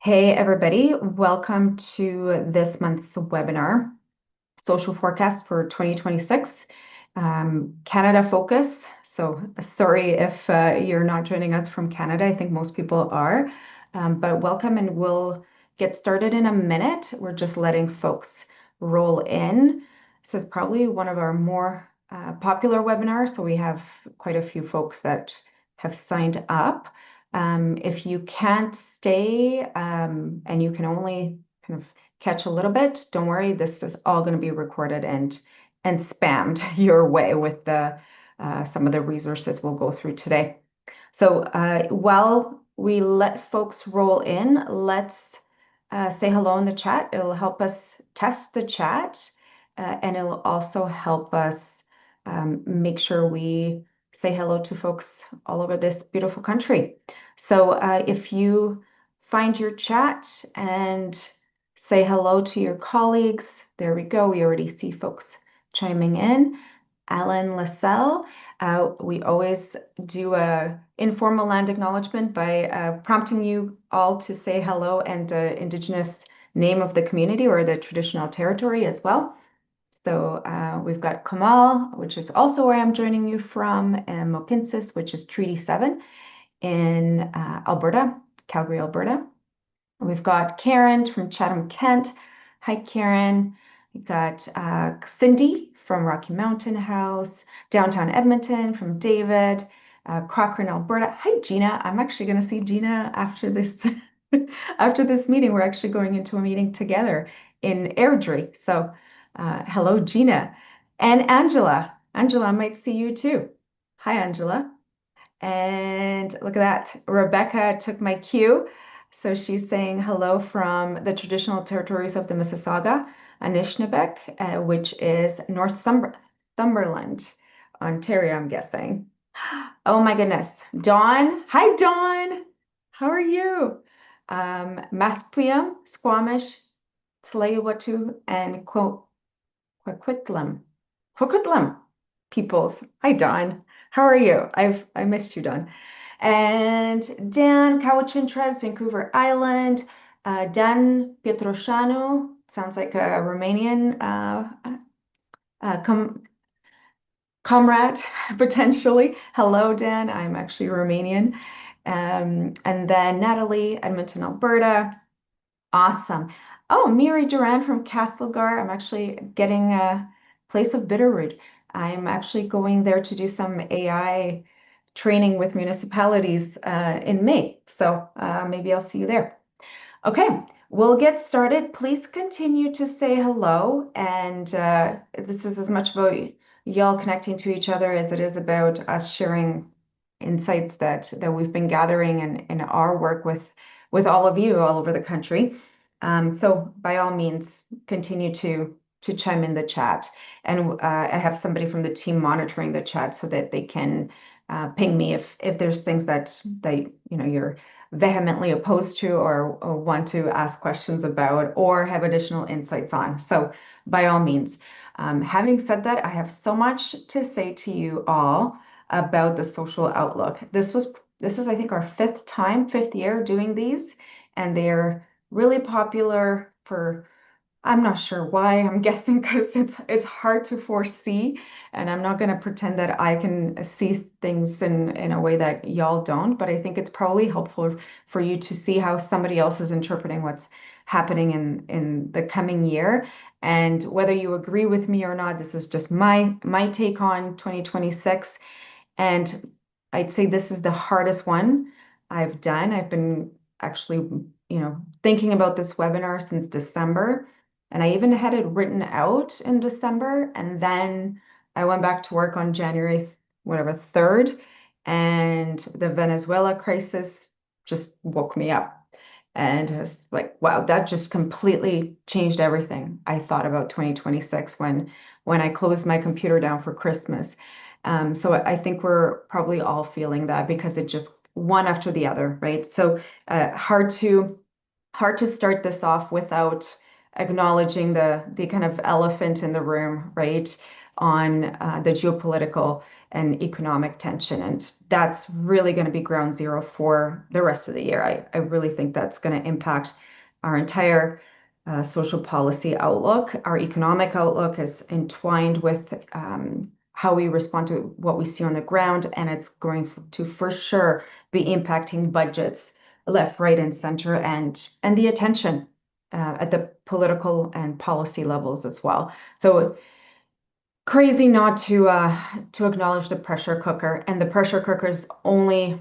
Hey, everybody. Welcome to this month's webinar, Social Forecast for 2026, Canada focus. So sorry if you're not joining us from Canada. I think most people are, but welcome and we'll get started in a minute. We're just letting folks roll in. This is probably one of our more popular webinars, so we have quite a few folks that have signed up. If you can't stay and you can only kind of catch a little bit, don't worry, this is all going to be recorded and spammed your way with the some of the resources we'll go through today. So while we let folks roll in, let's say hello in the chat. It'll help us test the chat, and it'll also help us make sure we say hello to folks all over this beautiful country. So if you find your chat and say hello to your colleagues, there we go. We already see folks chiming in. Alan Lascelle, we always do a informal land acknowledgement by prompting you all to say hello and Indigenous name of the community or the traditional territory as well. So we've got Kamal, which is also where I'm joining you from, and Mohkinstsis, which is Treaty 7 in Alberta, Calgary, Alberta. We've got Karen from Chatham, Kent. Hi, Karen. We've got Cindy from Rocky Mountain House, downtown Edmonton from David, Cochrane, Alberta. Hi, Gina. I'm actually going to see Gina after this after this meeting. We're actually going into a meeting together in Airdrie. So hello, Gina. And Angela. Angela, I might see you too. Hi, Angela. And look at that. Rebecca took my cue. So she's saying hello from the traditional territories of the Mississauga, Anishinaabeg, which is Northumberland, Ontario, I'm guessing. Oh my goodness. Dawn. Hi, Dawn. How are you? Maspuyam, Squamish, Tsleil-Waututh, and Coquitlam peoples. Hi, Dawn. How are you? I missed you, Dawn. And Dan, Cowichan Tribes, Vancouver Island. Dan Pietroșanu, sounds like a Romanian comrade, potentially. Hello, Dan. I'm actually Romanian. And then Natalie, Edmonton, Alberta. Awesome. Oh, Miri Duran from Castlegar. I'm actually getting a place of Bitterroot. I'm actually going there to do some AI training with municipalities in May. So maybe I'll see you there. Okay, we'll get started. Please continue to say hello. And this is as much about y'all connecting to each other as it is about us sharing insights that we've been gathering in our work with all of you all over the country. So by all means, continue to chime in the chat. And I have somebody from the team monitoring the chat so that they can ping me if there's things that you're vehemently opposed to or want to ask questions about or have additional insights on. So by all means. Having said that, I have so much to say to you all about the social outlook. This is, I think, our fifth year doing these, and they're really popular for, I'm not sure why. I'm guessing because it's hard to foresee, and I'm not going to pretend that I can see things in a way that y'all don't. But I think it's probably helpful for you to see how somebody else is interpreting what's happening in the coming year. And whether you agree with me or not, this is just my take on 2026. And I'd say this is the hardest one I've done. I've been actually, thinking about this webinar since December. And I even had it written out in December. And then I went back to work on January, whatever, 3rd. And the Venezuela crisis just woke me up. And it's like, wow, that just completely changed everything I thought about 2026 when I closed my computer down for Christmas. So I think we're probably all feeling that because it just one after the other, right? So hard to start this off without acknowledging the kind of elephant in the room, right? on the geopolitical and economic tension. And that's really going to be ground zero for the rest of the year. I really think that's going to impact our entire social policy outlook. Our economic outlook is entwined with how we respond to what we see on the ground, and it's going to for sure be impacting budgets left, right, and center, and the attention at the political and policy levels as well. So crazy not to acknowledge the pressure cooker, and the pressure cooker is only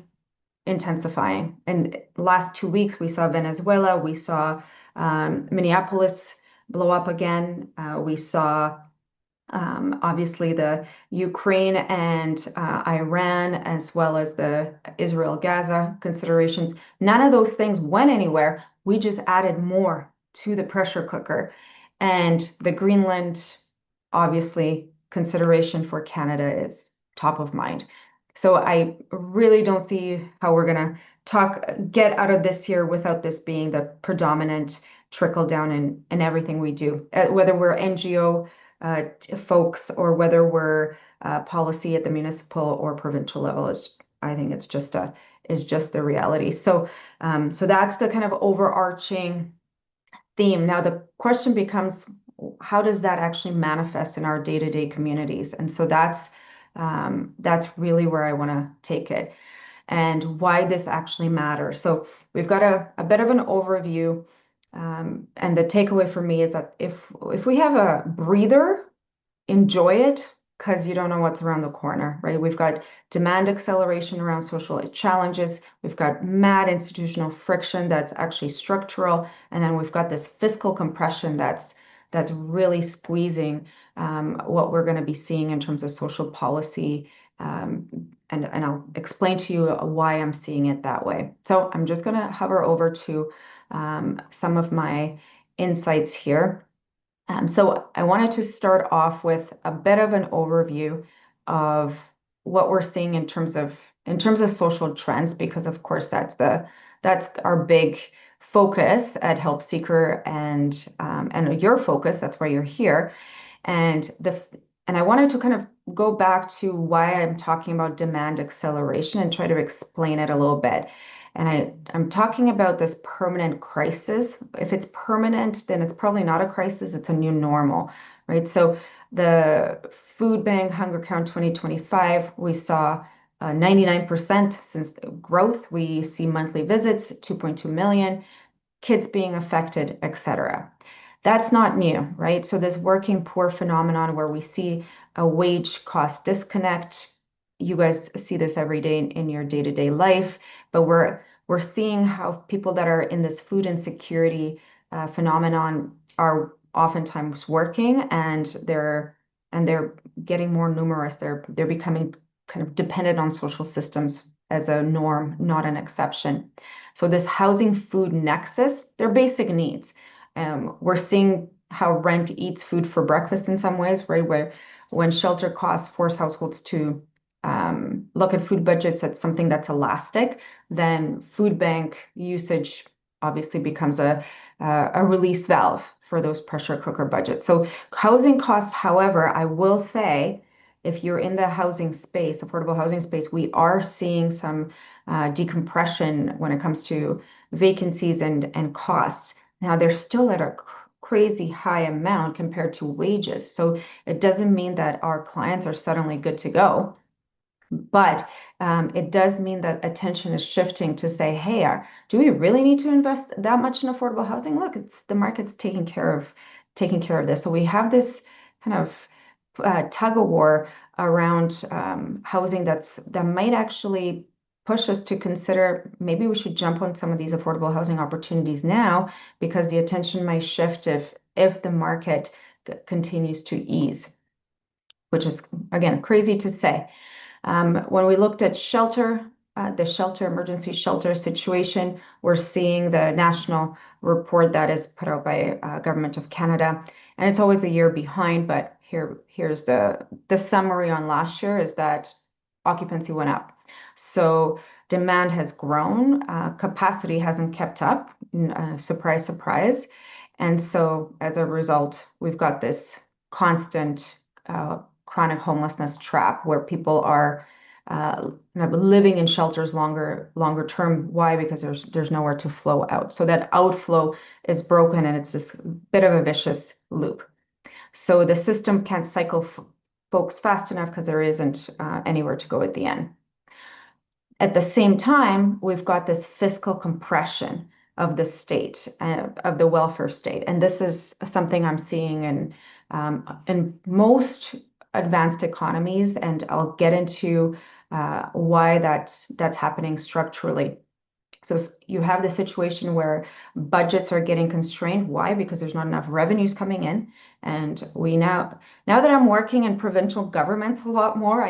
intensifying. And last 2 weeks, we saw Venezuela, we saw Minneapolis blow up again. We saw obviously the Ukraine and Iran, as well as the Israel-Gaza considerations. None of those things went anywhere. We just added more to the pressure cooker. And the Greenland, obviously, consideration for Canada is top of mind. So I really don't see how we're going to get out of this year without this being the predominant trickle down in everything we do, whether we're NGO folks or whether we're policy at the municipal or provincial level. I think it's just the reality. So that's the kind of overarching theme. Now the question becomes, how does that actually manifest in our day-to-day communities? And so that's really where I want to take it and why this actually matters. So we've got a bit of an overview. And the takeaway for me is that if we have a breather, enjoy it, because you don't know what's around the corner, right? We've got demand acceleration around social challenges. We've got mad institutional friction that's actually structural. And then we've got this fiscal compression that's really squeezing what we're going to be seeing in terms of social policy. And I'll explain to you why I'm seeing it that way. So I'm just going to hover over to some of my insights here. So I wanted to start off with a bit of an overview of what we're seeing in terms of social trends, because of course that's our big focus at Help Seeker and your focus. That's why you're here, and I wanted to kind of go back to why I'm talking about demand acceleration and try to explain it a little bit. And I'm talking about this permanent crisis. If it's permanent, then it's probably not a crisis, it's a new normal, right? So the Food Bank Hunger Count 2025, we saw 99% since growth. We see monthly visits, 2.2 million, kids being affected, etc. That's not new, right? So this working poor phenomenon where we see a wage cost disconnect, you guys see this every day in your day-to-day life, but we're seeing how people that are in this food insecurity phenomenon are oftentimes working, and they're getting more numerous. They're becoming kind of dependent on social systems as a norm, not an exception. So this housing food nexus, they're basic needs. We're seeing how rent eats food for breakfast in some ways, right? Where when shelter costs force households to look at food budgets as something that's elastic, then food bank usage obviously becomes a release valve for those pressure cooker budgets. So housing costs, however, I will say, if you're in the housing space, affordable housing space, we are seeing some decompression when it comes to vacancies and costs. Now they're still at a crazy high amount compared to wages. So it doesn't mean that our clients are suddenly good to go. But it does mean that attention is shifting to say, hey, do we really need to invest that much in affordable housing? Look, the market's taking care of this. So we have this kind of tug of war around housing that might actually push us to consider maybe we should jump on some of these affordable housing opportunities now, because the attention might shift if the market continues to ease, which is, again, crazy to say. When we looked at the emergency shelter situation, we're seeing the national report that is put out by Government of Canada, and it's always a year behind, but here's the summary on last year is that occupancy went up. So demand has grown, capacity hasn't kept up, surprise, surprise. And so as a result, we've got this constant chronic homelessness trap where people are living in shelters longer term. Why? Because there's nowhere to flow out. So that outflow is broken, and it's this bit of a vicious loop. So the system can't cycle folks fast enough because there isn't anywhere to go at the end. At the same time, we've got this fiscal compression of the state, of the welfare state. And this is something I'm seeing in most advanced economies, and I'll get into why that's happening structurally. So you have the situation where budgets are getting constrained. Why? Because there's not enough revenues coming in. And now that I'm working in provincial governments a lot more,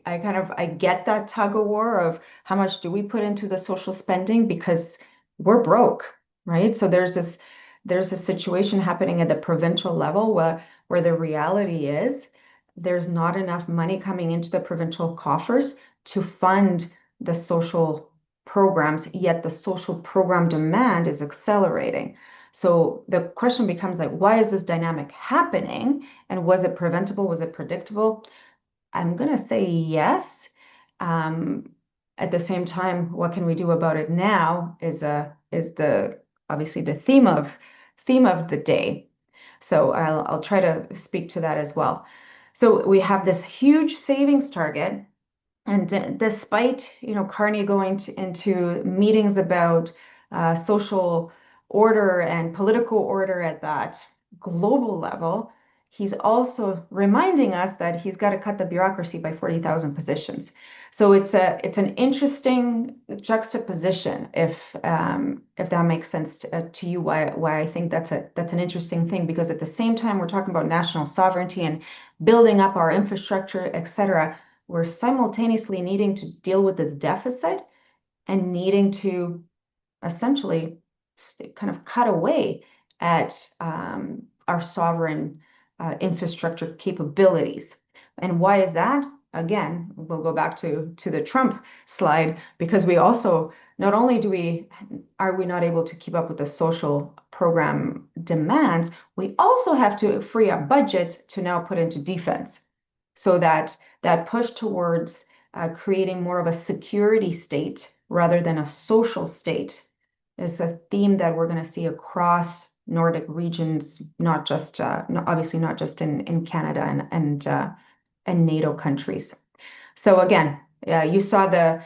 I get that tug of war of how much do we put into the social spending because we're broke, right? So there's a situation happening at the provincial level where the reality is there's not enough money coming into the provincial coffers to fund the social programs, yet the social program demand is accelerating. So the question becomes like, why is this dynamic happening? And was it preventable? Was it predictable? I'm going to say yes. At the same time, what can we do about it now is the obviously the theme of the day. So I'll try to speak to that as well. So we have this huge savings target, and despite, Carney going into meetings about social order and political order at that global level, he's also reminding us that he's got to cut the bureaucracy by 40,000 positions. So it's an interesting juxtaposition, if that makes sense to you. Why I think that's an interesting thing, because at the same time we're talking about national sovereignty and building up our infrastructure, etc. We're simultaneously needing to deal with this deficit and needing to essentially kind of cut away at our sovereign infrastructure capabilities. And why is that? Again, we'll go back to the Trump slide, because we also, not only are we not able to keep up with the social program demands, we also have to free up budget to now put into defense. So that push towards creating more of a security state rather than a social state is a theme that we're going to see across Nordic regions, not just obviously not just in Canada and NATO countries. So again, you saw the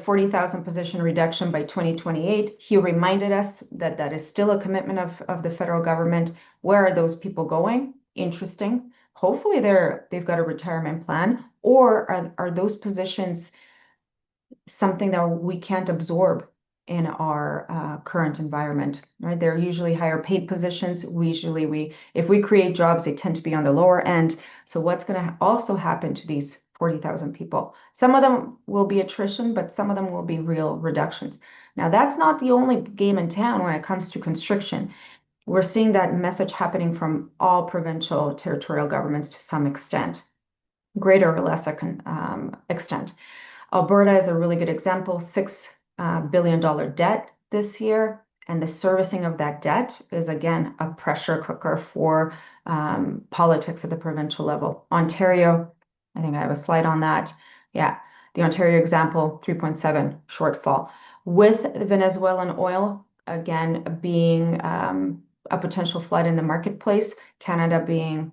40,000 position reduction by 2028. He reminded us that that is still a commitment of the federal government. Where are those people going? Interesting. Hopefully they've got a retirement plan, or are those positions something that we can't absorb in our current environment, right? They're usually higher paid positions. If we create jobs, they tend to be on the lower end. So what's going to also happen to these 40,000 people? Some of them will be attrition, but some of them will be real reductions. Now, that's not the only game in town when it comes to constriction. We're seeing that message happening from all provincial territorial governments to some extent, greater or less extent. Alberta is a really good example, $6 billion debt this year. And the servicing of that debt is, again, a pressure cooker for politics at the provincial level. Ontario, I think I have a slide on that. Yeah, the Ontario example, 3.7 shortfall. With Venezuelan oil, again, being a potential flood in the marketplace, Canada being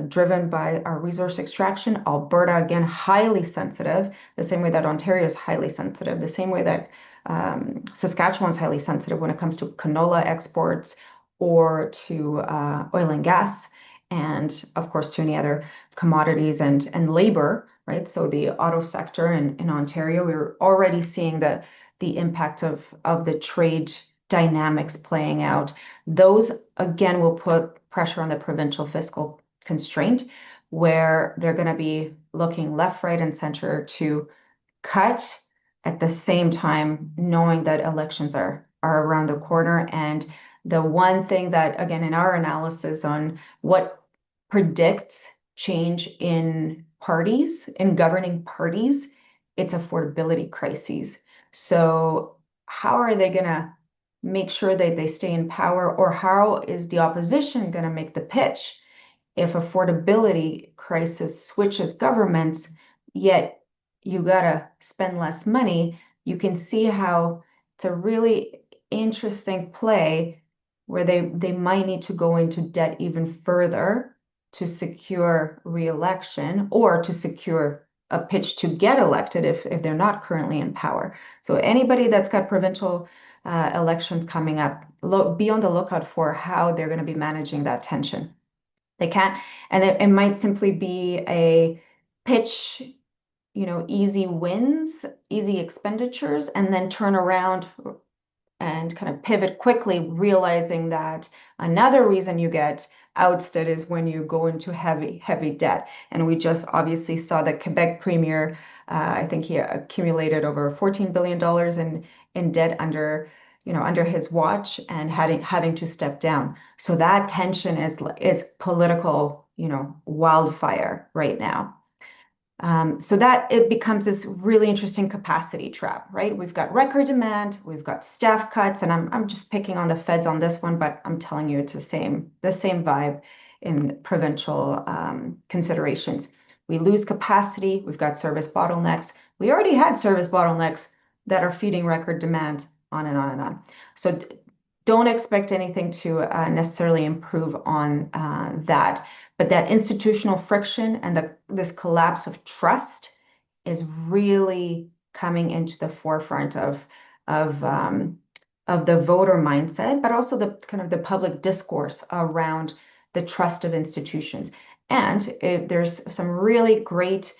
driven by our resource extraction. Alberta, again, highly sensitive, the same way that Ontario is highly sensitive, the same way that Saskatchewan is highly sensitive when it comes to canola exports or to oil and gas, and of course to any other commodities and labor, right? So the auto sector in Ontario, we're already seeing the impact of the trade dynamics playing out. Those, again, will put pressure on the provincial fiscal constraint, where they're going to be looking left, right, and center to cut, at the same time knowing that elections are around the corner. And the one thing that, again, in our analysis on what predicts change in parties, in governing parties, it's affordability crises. So how are they going to make sure that they stay in power, or how is the opposition going to make the pitch if affordability crisis switches governments, yet you gotta spend less money, you can see how it's a really interesting play where they might need to go into debt even further to secure re-election or to secure a pitch to get elected if they're not currently in power. So anybody that's got provincial elections coming up, be on the lookout for how they're going to be managing that tension. They can't, and it might simply be a pitch, easy wins, easy expenditures, and then turn around and kind of pivot quickly, realizing that another reason you get ousted is when you go into heavy, heavy debt. And we just obviously saw the Quebec premier, I think he accumulated over $14 billion in debt under his watch and having to step down. So that tension is political, wildfire right now. So that it becomes this really interesting capacity trap, right? We've got record demand, we've got staff cuts, and I'm just picking on the feds on this one, but I'm telling you it's the same vibe in provincial considerations. We lose capacity, we've got service bottlenecks. We already had service bottlenecks that are feeding record demand on and on and on. So don't expect anything to necessarily improve on that. But that institutional friction and this collapse of trust is really coming into the forefront of the voter mindset, but also the kind of the public discourse around the trust of institutions. And there's some really great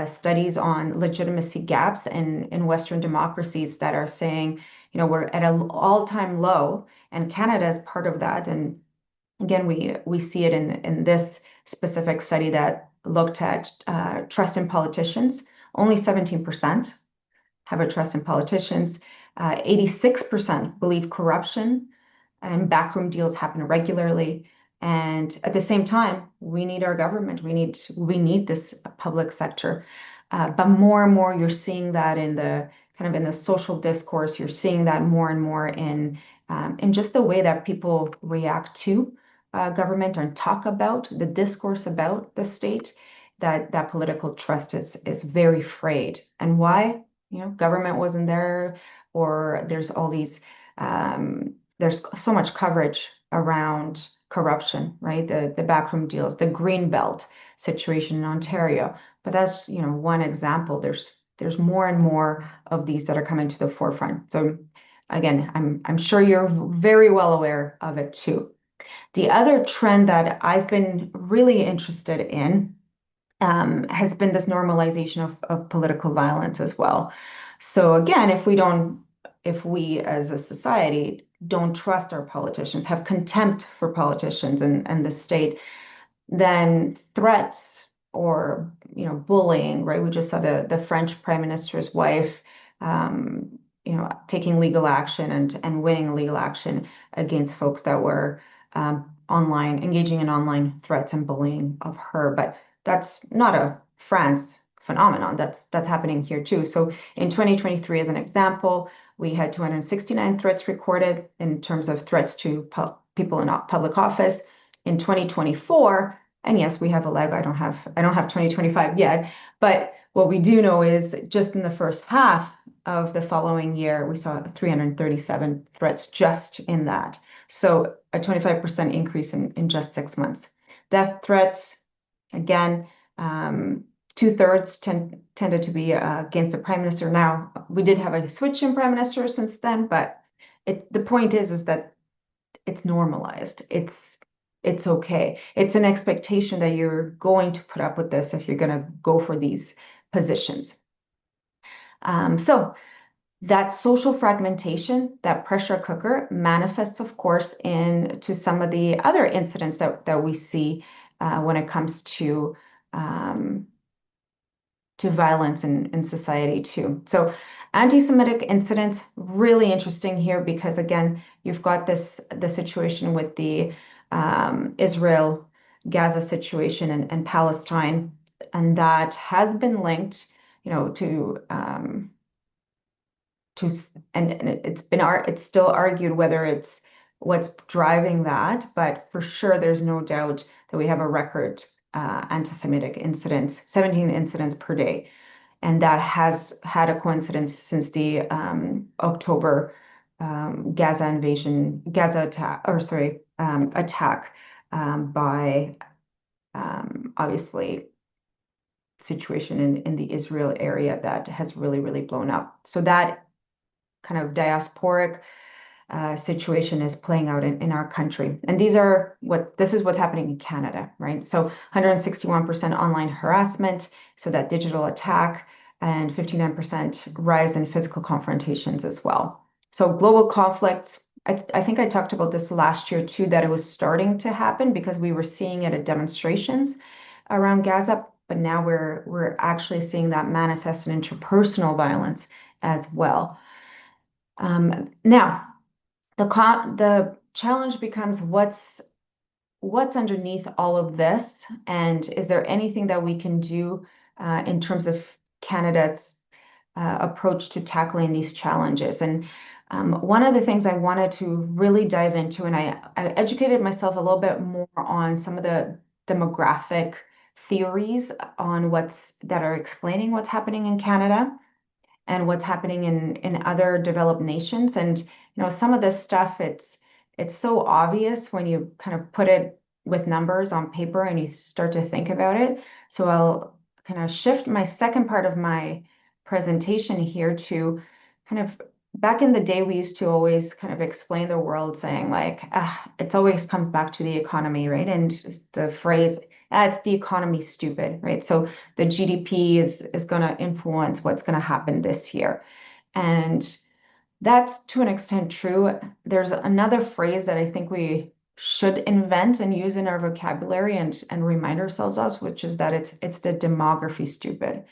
studies on legitimacy gaps in Western democracies that are saying, we're at an all-time low, and Canada is part of that. And again, we see it in this specific study that looked at trust in politicians. Only 17% have a trust in politicians. 86% believe corruption and backroom deals happen regularly. And at the same time, we need our government. We need this public sector. But more and more, you're seeing that in the social discourse. You're seeing that more and more in just the way that people react to government and talk about the discourse about the state. That political trust is very frayed. And why? Government wasn't there, or there's all these there's so much coverage around corruption, right? The backroom deals, the green belt situation in Ontario. But that's one example. There's more and more of these that are coming to the forefront. So again, I'm sure you're very well aware of it too. The other trend that I've been really interested in has been this normalization of political violence as well. So again, if we as a society don't trust our politicians, have contempt for politicians and the state, then threats or bullying, right? We just saw the French Prime Minister's wife taking legal action and winning legal action against folks that were engaging in online threats and bullying of her. But that's not a France phenomenon. That's happening here too. So in 2023, as an example, we had 269 threats recorded in terms of threats to people in public office. In 2024, and yes, we have a leg. I don't have 2025 yet, but what we do know is just in the first half of the following year, we saw 337 threats just in that. So a 25% increase in just 6 months. Death threats, again, 2/3 tended to be against the prime minister. Now, we did have a switch in prime minister since then, but the point is that it's normalized. It's okay. It's an expectation that you're going to put up with this if you're going to go for these positions. So that social fragmentation, that pressure cooker, manifests, of course, into some of the other incidents that we see when it comes to violence in society too. So anti-Semitic incidents, really interesting here because again, you've got the situation with the Israel-Gaza situation and Palestine, and that has been linked, to and it's still argued whether it's what's driving that, but for sure, there's no doubt that we have a record anti-Semitic incidents, 17 incidents per day, and that has had a coincidence since the October Gaza invasion, Gaza attack, or sorry, attack by obviously situation in the Israel area that has really, really blown up. So that kind of diasporic situation is playing out in our country. And this is what's happening in Canada, right? So 161% online harassment, so that digital attack, and 59% rise in physical confrontations as well. So global conflicts, I think I talked about this last year too, that it was starting to happen because we were seeing it at demonstrations around Gaza, but now we're actually seeing that manifest in interpersonal violence as well. Now, the challenge becomes what's underneath all of this, and is there anything that we can do in terms of Canada's approach to tackling these challenges? And one of the things I wanted to really dive into, and I educated myself a little bit more on some of the demographic theories on that are explaining what's happening in Canada and what's happening in other developed nations. And some of this stuff, it's so obvious when you kind of put it with numbers on paper and you start to think about it. So I'll kind of shift my second part of my presentation here to kind of back in the day, we used to always kind of explain the world saying like, it's always comes back to the economy, right? And just the phrase, it's the economy, stupid, right? So the GDP is going to influence what's going to happen this year. And that's to an extent true. There's another phrase that I think we should invent and use in our vocabulary and remind ourselves of, which is that it's the demography stupid.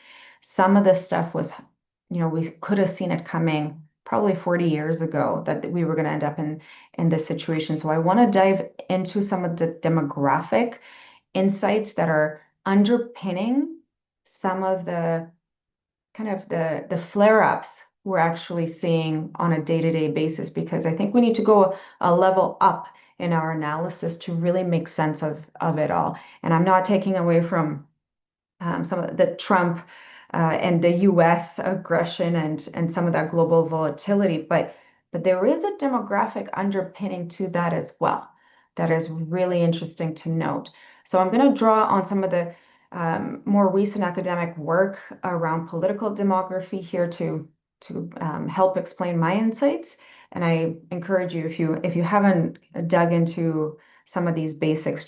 Some of this stuff was, we could have seen it coming probably 40 years ago that we were going to end up in this situation. So I want to dive into some of the demographic insights that are underpinning some of the kind of the flare-ups we're actually seeing on a day-to-day basis, because I think we need to go a level up in our analysis to really make sense of it all. And I'm not taking away from some of the Trump and the US aggression and some of that global volatility, but there is a demographic underpinning to that as well. That is really interesting to note. So I'm going to draw on some of the more recent academic work around political demography here to help explain my insights. And I encourage you, if you haven't dug into some of these basics,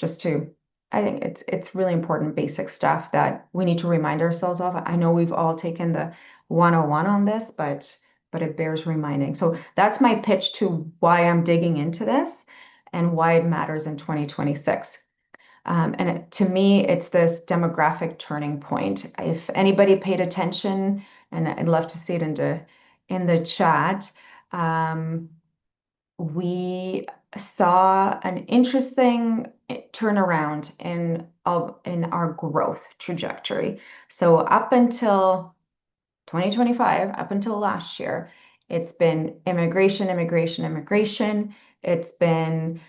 I think it's really important basic stuff that we need to remind ourselves of. I know we've all taken the 101 on this, but it bears reminding. So that's my pitch to why I'm digging into this and why it matters in 2026. To me, it's this demographic turning point. If anybody paid attention, and I'd love to see it in the chat, we saw an interesting turnaround in our growth trajectory. So up until 2025, up until last year, it's been immigration, immigration, immigration. It's been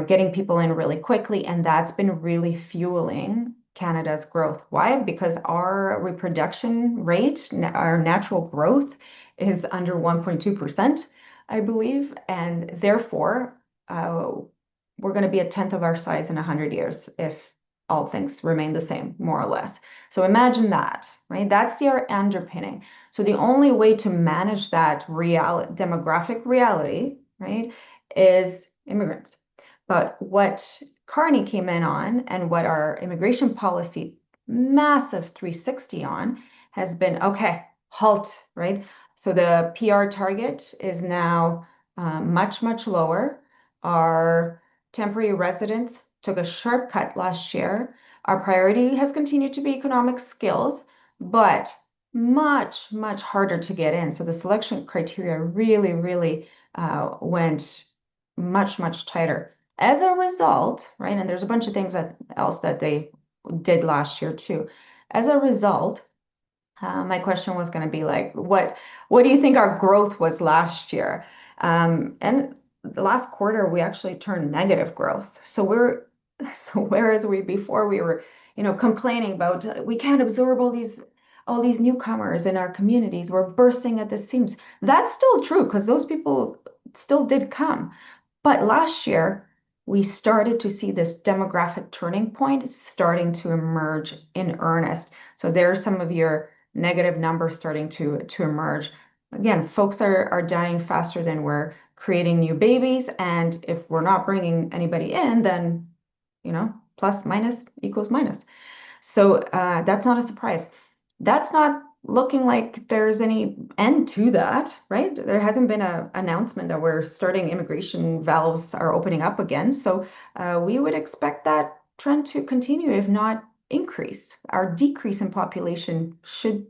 getting people in really quickly, and that's been really fueling Canada's growth. Why? Because our reproduction rate, our natural growth, is under 1.2%, I believe, and therefore we're going to be a tenth of our size in 100 years if all things remain the same, more or less. So imagine that, right? That's the underpinning. So the only way to manage that demographic reality, right, is immigrants. But what Carney came in on and what our immigration policy massive 360 on has been, okay, halt, right? So the PR target is now much, much lower. Our temporary residents took a sharp cut last year. Our priority has continued to be economic skills, but much, much harder to get in. So the selection criteria really, really went much, much tighter. As a result, right, and there's a bunch of things else that they did last year too. As a result, my question was going to be like, what do you think our growth was last year? And the last quarter, we actually turned negative growth. So whereas before we were, complaining about we can't absorb all these newcomers in our communities, we're bursting at the seams. That's still true because those people still did come. But last year, we started to see this demographic turning point starting to emerge in earnest. So there are some of your negative numbers starting to emerge. Again, folks are dying faster than we're creating new babies. And if we're not bringing anybody in, then, plus minus equals minus. So that's not a surprise. That's not looking like there's any end to that, right? There hasn't been an announcement that we're starting immigration valves are opening up again. So we would expect that trend to continue, if not increase. Our decrease in population should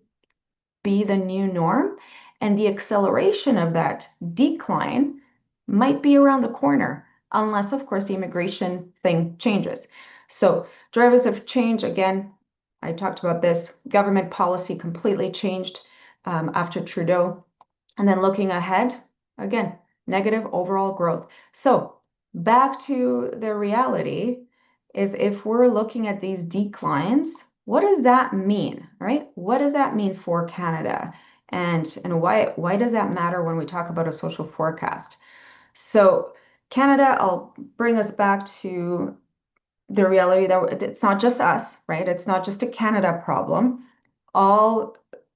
be the new norm, and the acceleration of that decline might be around the corner, unless, of course, the immigration thing changes. So drivers of change, again, I talked about this, government policy completely changed after Trudeau. And then looking ahead, again, negative overall growth. So back to the reality is if we're looking at these declines, what does that mean, right? What does that mean for Canada? And why does that matter when we talk about a social forecast? So Canada, I'll bring us back to the reality that it's not just us, right? It's not just a Canada problem.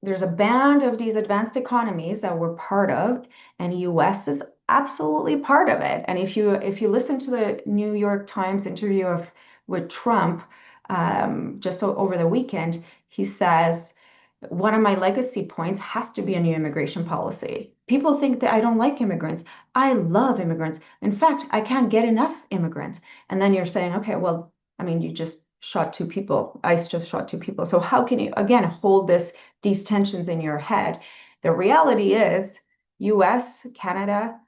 There's a band of these advanced economies that we're part of, and US is absolutely part of it. And if you listen to the New York Times interview with Trump just over the weekend, he says one of my legacy points has to be a new immigration policy. People think that I don't like immigrants. I love immigrants. In fact, I can't get enough immigrants. And then you're saying, okay, well, I mean, you just shot two people. ICE just shot two people. So how can you, again, hold these tensions in your head? The reality is US, Canada,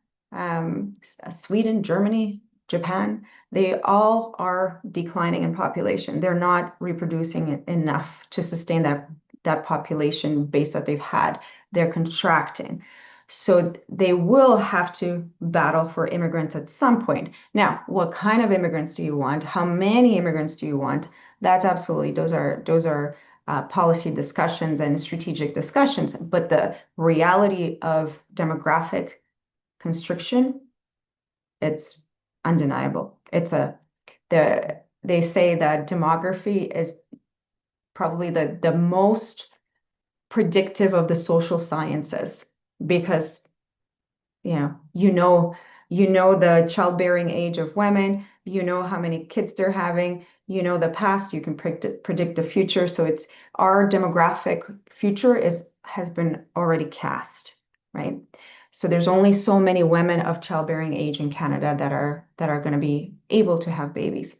Sweden, Germany, Japan, they all are declining in population. They're not reproducing enough to sustain that population base that they've had. They're contracting. So they will have to battle for immigrants at some point. Now, what kind of immigrants do you want? How many immigrants do you want? That's absolutely, those are policy discussions and strategic discussions. But the reality of demographic constriction, it's undeniable. They say that demography is probably the most predictive of the social sciences because you know the childbearing age of women, how many kids they're having, the past, you can predict the future. So it's our demographic future has been already cast, right? So there's only so many women of childbearing age in Canada that are going to be able to have babies.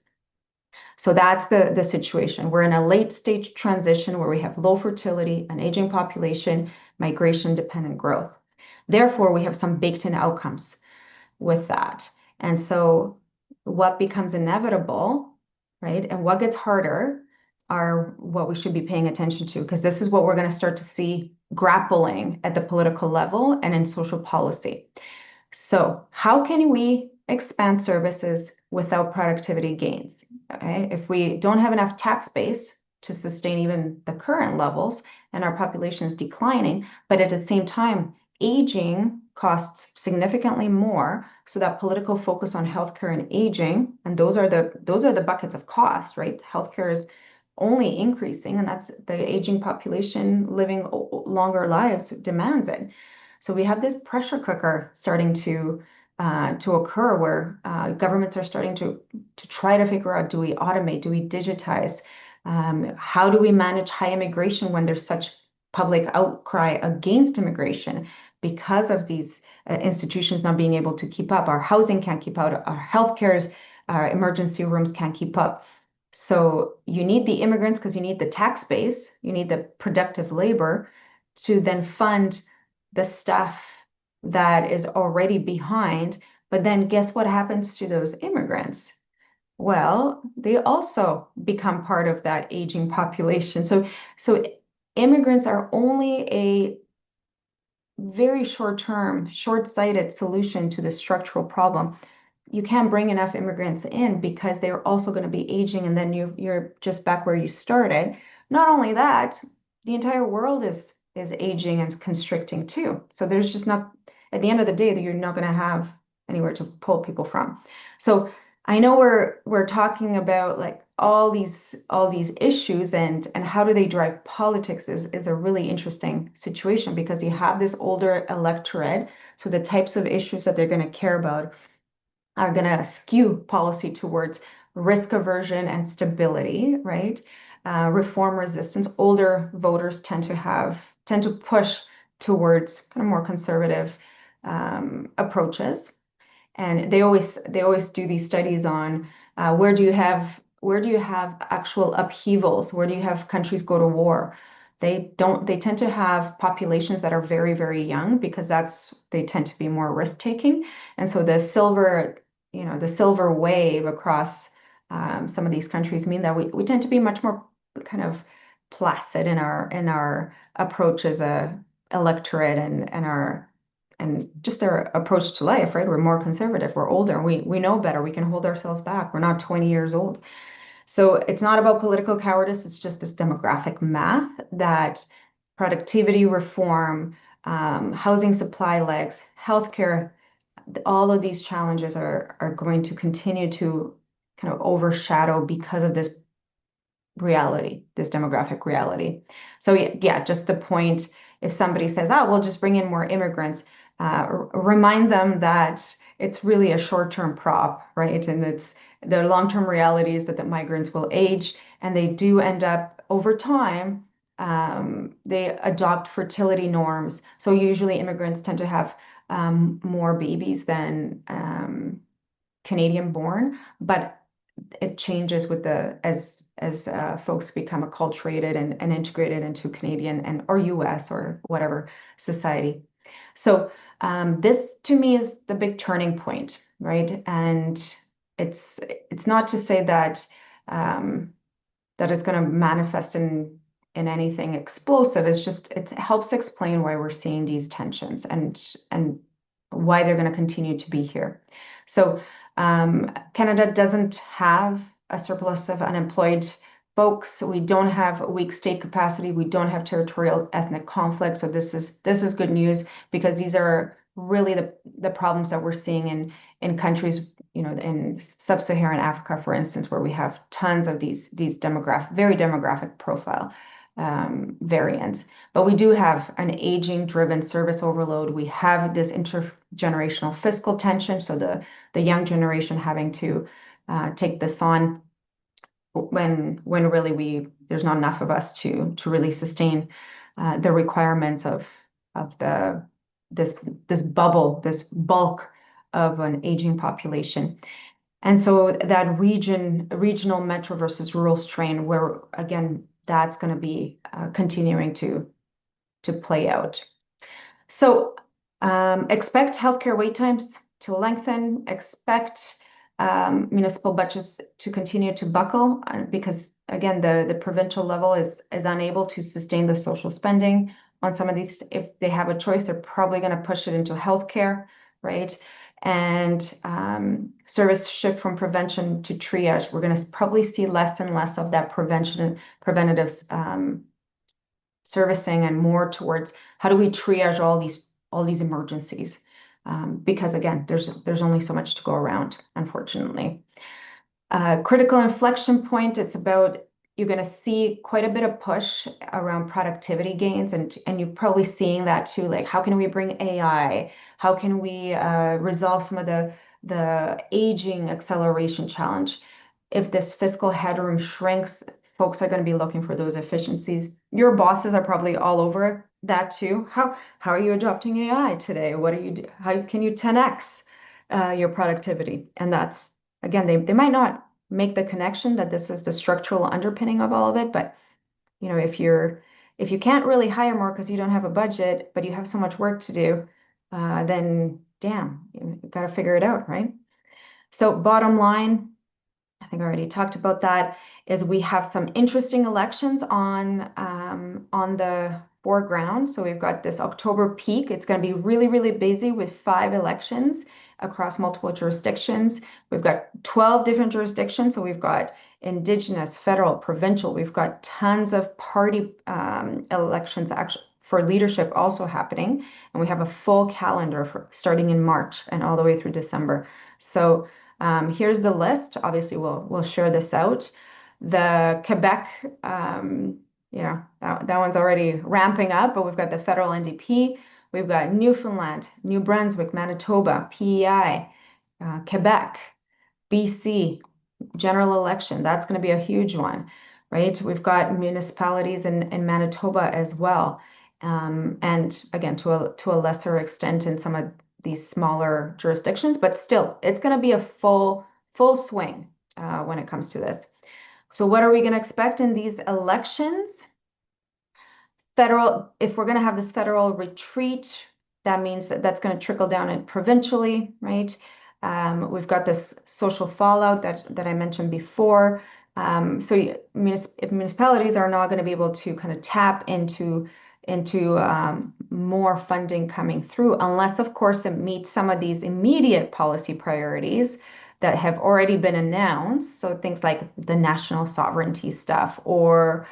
So that's the situation. We're in a late stage transition where we have low fertility, an aging population, migration dependent growth. Therefore, we have some baked in outcomes with that. And so what becomes inevitable, right? And what gets harder are what we should be paying attention to, because this is what we're going to start to see grappling at the political level and in social policy. So how can we expand services without productivity gains? Okay, if we don't have enough tax base to sustain even the current levels and our population is declining, but at the same time, aging costs significantly more, so that political focus on healthcare and aging, and those are the buckets of cost, right? Healthcare is only increasing, and that's the aging population living longer lives demands it. So we have this pressure cooker starting to occur where governments are starting to try to figure out, do we automate, do we digitize? How do we manage high immigration when there's such public outcry against immigration because of these institutions not being able to keep up? Our housing can't keep up, our healthcare, our emergency rooms can't keep up. So you need the immigrants because you need the tax base, you need the productive labor to then fund the stuff that is already behind. But then guess what happens to those immigrants? Well, they also become part of that aging population. So immigrants are only a very short-term, short-sighted solution to the structural problem. You can't bring enough immigrants in because they're also going to be aging, and then you're just back where you started. Not only that, the entire world is aging and constricting too. So there's just not, at the end of the day, that you're not going to have anywhere to pull people from. So I know we're talking about like all these issues, and how do they drive politics is a really interesting situation, because you have this older electorate, so the types of issues that they're going to care about are going to skew policy towards risk aversion and stability, right? Reform resistance. Older voters tend to push towards kind of more conservative approaches, and they always do these studies on where do you have actual upheavals, where do you have countries go to war. They tend to have populations that are very, very young, because they tend to be more risk taking. And so the silver wave across some of these countries mean that we tend to be much more kind of placid in our approach as a electorate, and just our approach to life, right? We're more conservative, we're older, we know better, we can hold ourselves back, we're not 20 years old. So it's not about political cowardice, it's just this demographic math that productivity reform, housing supply legs, healthcare, all of these challenges are going to continue to kind of overshadow because of this reality, this demographic reality. So yeah, just the point, if somebody says, oh, we'll just bring in more immigrants, remind them that it's really a short-term prop, right? And it's the long-term reality is that the migrants will age, and they do end up over time, they adopt fertility norms. So usually immigrants tend to have more babies than Canadian born, but it changes with as folks become acculturated and integrated into Canadian and or US or whatever society. So this to me is the big turning point, right? And it's not to say that that it's going to manifest in anything explosive. It's just it helps explain why we're seeing these tensions, and why they're going to continue to be here. So Canada doesn't have a surplus of unemployed folks. We don't have a weak state capacity. We don't have territorial ethnic conflict. So this is good news, because these are really the problems that we're seeing in countries, in sub-Saharan Africa, for instance, where we have tons of these very demographic profile variants. But we do have an aging-driven service overload. We have this intergenerational fiscal tension, so the young generation having to take this on when really there's not enough of us to really sustain the requirements of this bubble, this bulk of an aging population. And so that regional metro versus rural strain, where again, that's going to be continuing to play out. So expect healthcare wait times to lengthen, expect municipal budgets to continue to buckle, because again, the provincial level is unable to sustain the social spending on some of these. If they have a choice, they're probably going to push it into healthcare, right? And service shift from prevention to triage. We're going to probably see less and less of that preventative servicing, and more towards how do we triage all these emergencies, because again, there's only so much to go around, unfortunately. Critical inflection point, it's about, you're going to see quite a bit of push around productivity gains, and you're probably seeing that too, like how can we bring AI, how can we resolve some of the aging acceleration challenge. If this fiscal headroom shrinks, folks are going to be looking for those efficiencies. Your bosses are probably all over that too. How are you adopting AI today? How can you 10x your productivity? And that's, again, they might not make the connection that this is the structural underpinning of all of it, but if you can't really hire more because you don't have a budget, but you have so much work to do, then damn, you've got to figure it out, right? So bottom line, I think I already talked about that, is we have some interesting elections on the foreground. So we've got this October peak. It's going to be really, really busy with 5 elections across multiple jurisdictions. We've got 12 different jurisdictions. So we've got Indigenous, federal, provincial. We've got tons of party elections actually for leadership also happening. And we have a full calendar for starting in March and all the way through December. So here's the list. Obviously, we'll share this out. The Quebec, that one's already ramping up, but we've got the federal NDP. We've got Newfoundland, New Brunswick, Manitoba, PEI, Quebec, BC, general election. That's going to be a huge one, right? We've got municipalities in Manitoba as well. And again, to a lesser extent in some of these smaller jurisdictions, but still, it's going to be a full swing when it comes to this. So what are we going to expect in these elections? If we're going to have this federal retreat, that means that's going to trickle down provincially, right? We've got this social fallout that I mentioned before. So if municipalities are not going to be able to kind of tap into more funding coming through, unless, of course, it meets some of these immediate policy priorities that have already been announced. So things like the national sovereignty stuff, or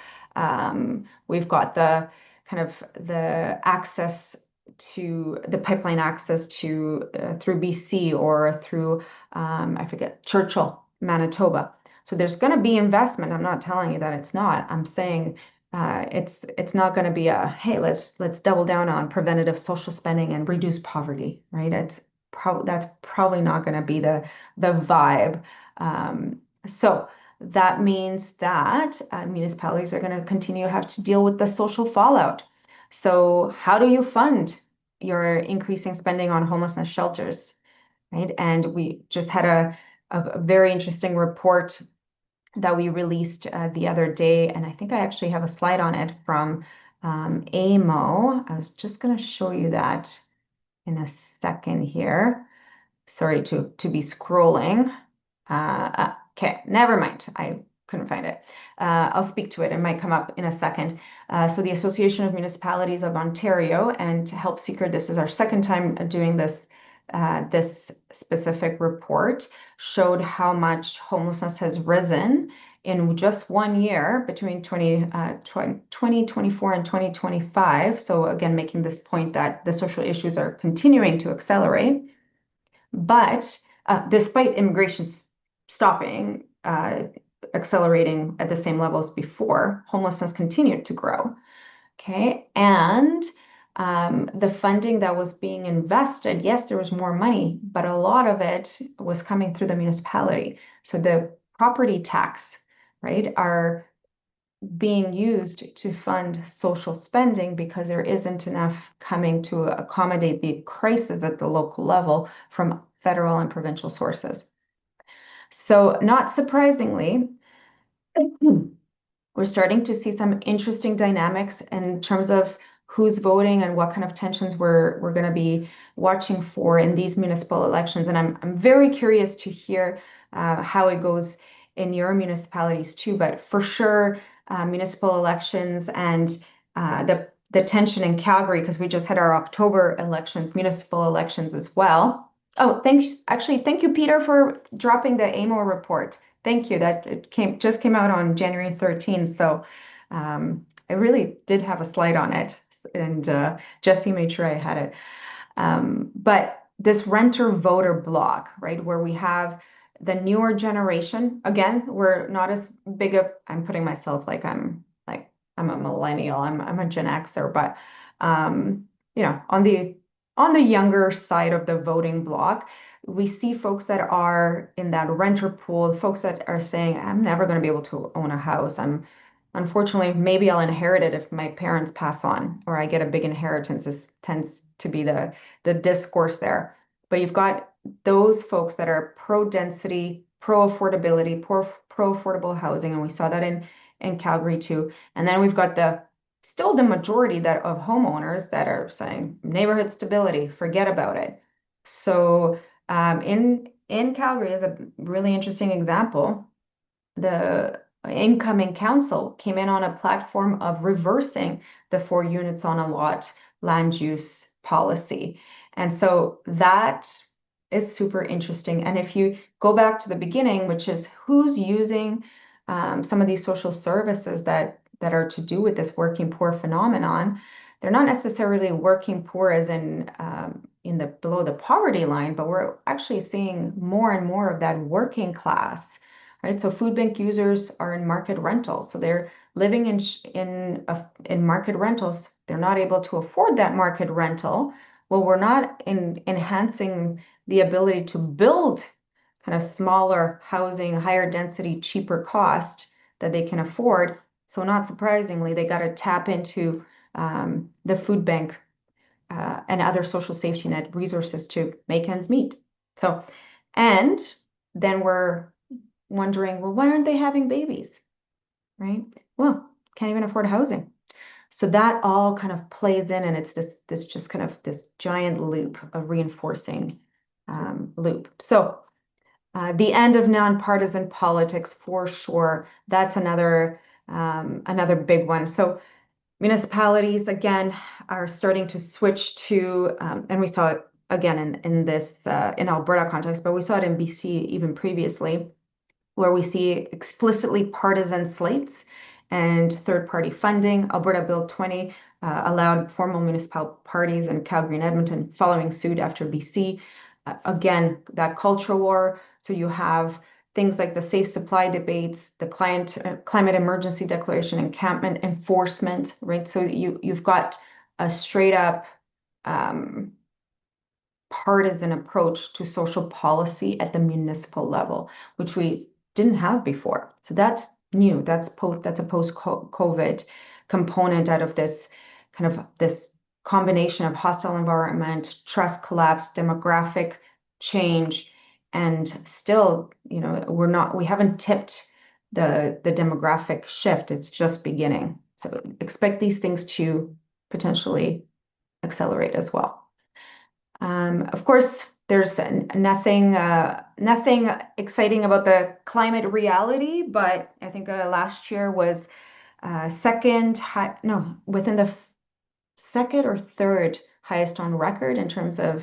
we've got the kind of the access to the pipeline access to through BC or through I forget, Churchill, Manitoba. So there's going to be investment. I'm not telling you that it's not. I'm saying it's not going to be a hey, let's double down on preventative social spending and reduce poverty, right? That's probably not going to be the vibe. So that means that municipalities are going to continue to have to deal with the social fallout. So how do you fund your increasing spending on homelessness shelters, right? And we just had a very interesting report that we released the other day, and I think I actually have a slide on it from AMO. I was just going to show you that in a second here. Sorry to be scrolling. Okay, never mind. I couldn't find it. I'll speak to it. It might come up in a second. So the Association of Municipalities of Ontario and Help Seeker, this is our second time doing this specific report, showed how much homelessness has risen in just 1 year between 2024 and 2025. So again, making this point that the social issues are continuing to accelerate. But despite immigration stopping, accelerating at the same levels before, homelessness continued to grow. Okay, and the funding that was being invested, yes, there was more money, but a lot of it was coming through the municipality. So the property tax, right, are being used to fund social spending because there isn't enough coming to accommodate the crisis at the local level from federal and provincial sources. So not surprisingly, we're starting to see some interesting dynamics in terms of who's voting and what kind of tensions we're going to be watching for in these municipal elections. And I'm very curious to hear how it goes in your municipalities too. But for sure, municipal elections and the tension in Calgary, because we just had our October elections, municipal elections as well. Oh, thanks. Actually, thank you, Peter, for dropping the AMO report. Thank you. That it just came out on January 13th. So I really did have a slide on it, and Jesse made sure I had it. But this renter voter block, right, where we have the newer generation, again, we're not as big of, I'm putting myself like I'm a millennial, I'm a Gen Xer, but on the younger side of the voting block, we see folks that are in that renter pool, folks that are saying, I'm never going to be able to own a house. Unfortunately, maybe I'll inherit it if my parents pass on, or I get a big inheritance. This tends to be the discourse there. But you've got those folks that are pro-density, pro-affordability, pro-affordable housing, and we saw that in Calgary too. And then we've got still the majority of homeowners that are saying neighborhood stability, forget about it. So in Calgary is a really interesting example. The incoming council came in on a platform of reversing the 4 units on a lot land use policy. And so that is super interesting. And if you go back to the beginning, which is who's using some of these social services that are to do with this working poor phenomenon, they're not necessarily working poor as in the below the poverty line, but we're actually seeing more and more of that working class, right? So food bank users are in market rentals, so they're living in market rentals. They're not able to afford that market rental. Well, we're not enhancing the ability to build kind of smaller housing, higher density, cheaper cost that they can afford. So not surprisingly, they got to tap into the food bank and other social safety net resources to make ends meet. So, and then we're wondering, well, why aren't they having babies? Right? Well, can't even afford housing. So that all kind of plays in, and it's this just kind of this giant loop of reinforcing loop. So the end of nonpartisan politics for sure. That's another big one. So municipalities again are starting to switch to, and we saw it again in this in Alberta context, but we saw it in BC even previously, where we see explicitly partisan slates and third-party funding. Alberta Bill 20 allowed formal municipal parties in Calgary and Edmonton following suit after BC. Again, that culture war. So you have things like the safe supply debates, the climate emergency declaration, encampment enforcement, right? So you've got a straight up partisan approach to social policy at the municipal level, which we didn't have before. So that's new. That's a post-COVID component out of this kind of this combination of hostile environment, trust collapse, demographic change, and still, we haven't tipped the demographic shift. It's just beginning. So expect these things to potentially accelerate as well. Of course, there's nothing exciting about the climate reality, but I think last year was within the second or third highest on record in terms of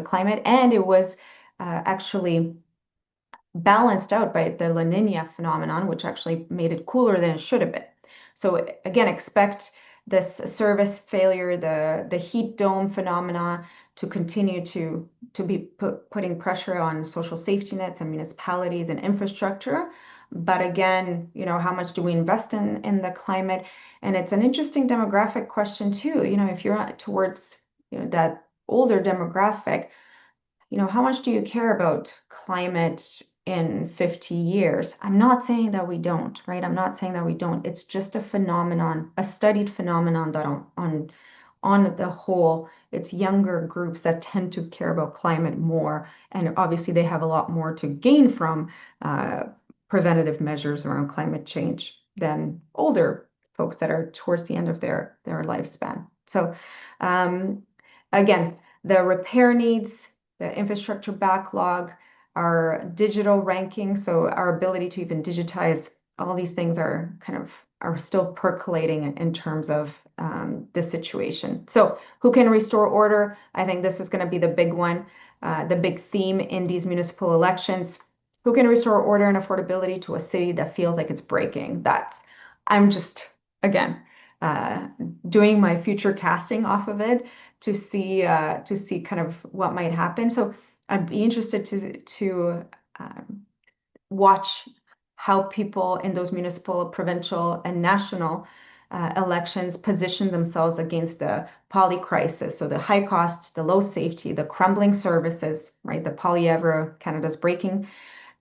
climate, and it was actually balanced out by the La Nina phenomenon, which actually made it cooler than it should have been. So again, expect this service failure, the heat dome phenomena to continue to be putting pressure on social safety nets and municipalities and infrastructure. But again, how much do we invest in the climate? And it's an interesting demographic question too. If you're towards that older demographic, how much do you care about climate in 50 years? I'm not saying that we don't, right? I'm not saying that we don't. It's just a phenomenon, a studied phenomenon that on the whole, it's younger groups that tend to care about climate more. And obviously they have a lot more to gain from preventative measures around climate change than older folks that are towards the end of their lifespan. So again, the repair needs, the infrastructure backlog, our digital ranking, so our ability to even digitize, all these things are still percolating in terms of this situation. So who can restore order? I think this is going to be the big one, the big theme in these municipal elections. Who can restore order and affordability to a city that feels like it's breaking? I'm just, again, doing my future casting off of it to see kind of what might happen. So I'd be interested to watch how people in those municipal, provincial, and national elections position themselves against the poly crisis. So the high costs, the low safety, the crumbling services, right? The polyevro Canada's breaking,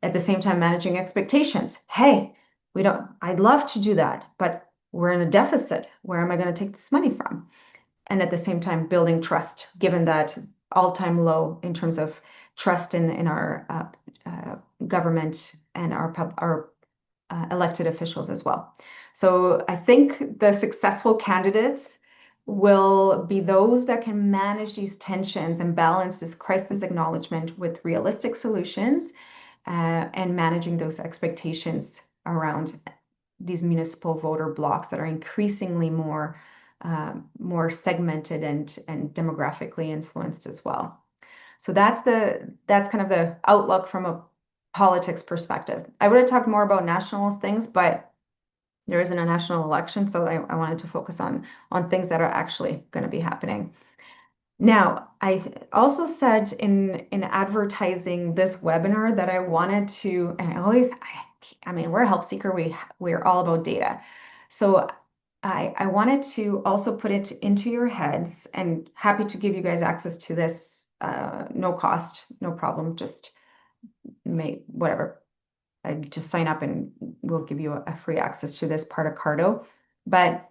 at the same time managing expectations. Hey, I'd love to do that, but we're in a deficit. Where am I going to take this money from? And at the same time, building trust, given that all-time low in terms of trust in our government and our elected officials as well. So I think the successful candidates will be those that can manage these tensions and balance this crisis acknowledgement with realistic solutions and managing those expectations around these municipal voter blocks that are increasingly more segmented and demographically influenced as well. So that's kind of the outlook from a politics perspective. I would have talked more about national things, but there isn't a national election, so I wanted to focus on things that are actually going to be happening. Now, I also said in advertising this webinar that I wanted to, and I mean, we're a help seeker. We're all about data. So I wanted to also put it into your heads, and happy to give you guys access to this, no cost, no problem. Just make whatever. I just sign up and we'll give you a free access to this part of Cardo. But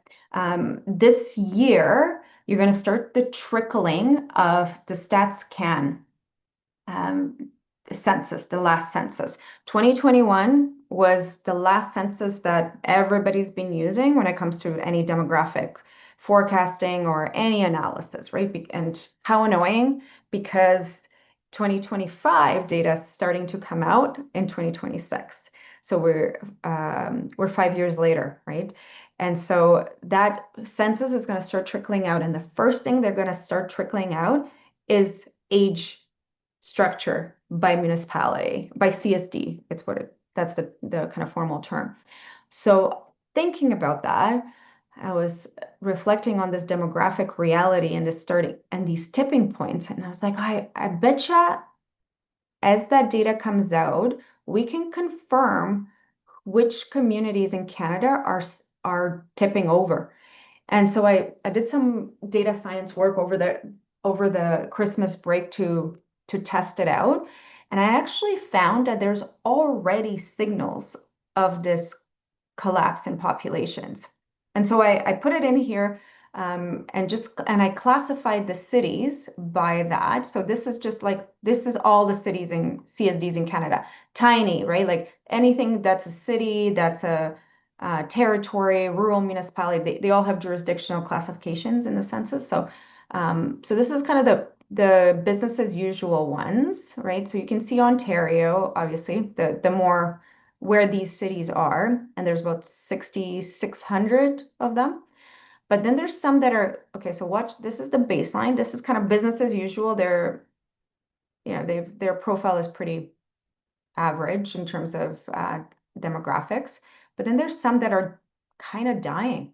this year, you're going to start the trickling of the StatsCan um, census, the last census. 2021 was the last census that everybody's been using when it comes to any demographic forecasting or any analysis, right? And how annoying, because 2025 data is starting to come out in 2026. So we're 5 years later, right? And so that census is going to start trickling out, and the first thing they're going to start trickling out is age structure by municipality, by CSD. That's the kind of formal term. So thinking about that, I was reflecting on this demographic reality and these tipping points. And I was like, I betcha as that data comes out, we can confirm which communities in Canada are tipping over. And so I did some data science work over the Christmas break to test it out. And I actually found that there's already signals of this collapse in populations. And so I put it in here, and I classified the cities by that. So this is all the cities and CSDs in Canada. Tiny, right? Like anything that's a city, that's a territory, rural municipality, they all have jurisdictional classifications in the census. So this is kind of the business as usual ones, right? So you can see Ontario, obviously, the more where these cities are, and there's about 6,600 of them. But then there's some that are, okay, so watch, this is the baseline. This is kind of business as usual. Their profile is pretty average in terms of demographics. But then there's some that are kind of dying,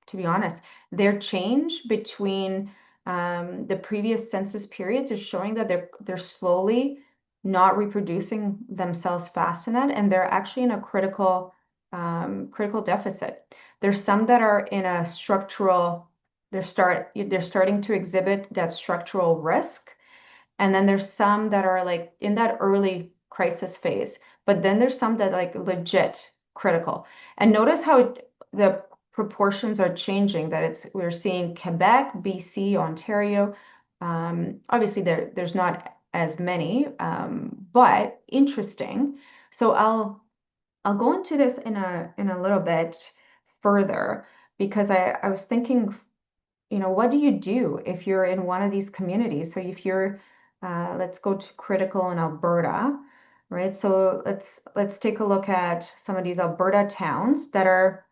to be honest. Their change between the previous census periods is showing that they're slowly not reproducing themselves fast enough, and they're actually in a critical deficit. There's some that are in a structural, they're starting to exhibit that structural risk. And then there's some that are like in that early crisis phase, but then there's some that like legit critical. And notice how the proportions are changing, that we're seeing Quebec, BC, Ontario. Obviously there's not as many, but interesting. So I'll go into this in a little bit further, because I was thinking, what do you do if you're in one of these communities? So if you're, let's go to critical in Alberta, right? So let's take a look at some of these Alberta towns that are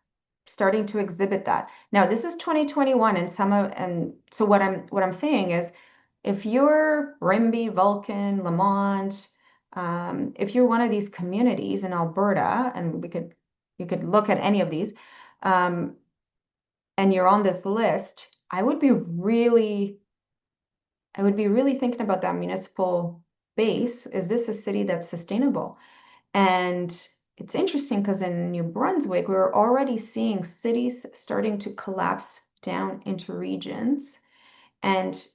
starting to exhibit that. Now, this is 2021, and so what I'm saying is, if you're Rimbey, Vulcan, Lamont, if you're one of these communities in Alberta, and you could look at any of these, and you're on this list, I would be really thinking about that municipal base. Is this a city that's sustainable? And it's interesting because in New Brunswick, we're already seeing cities starting to collapse down into regions, and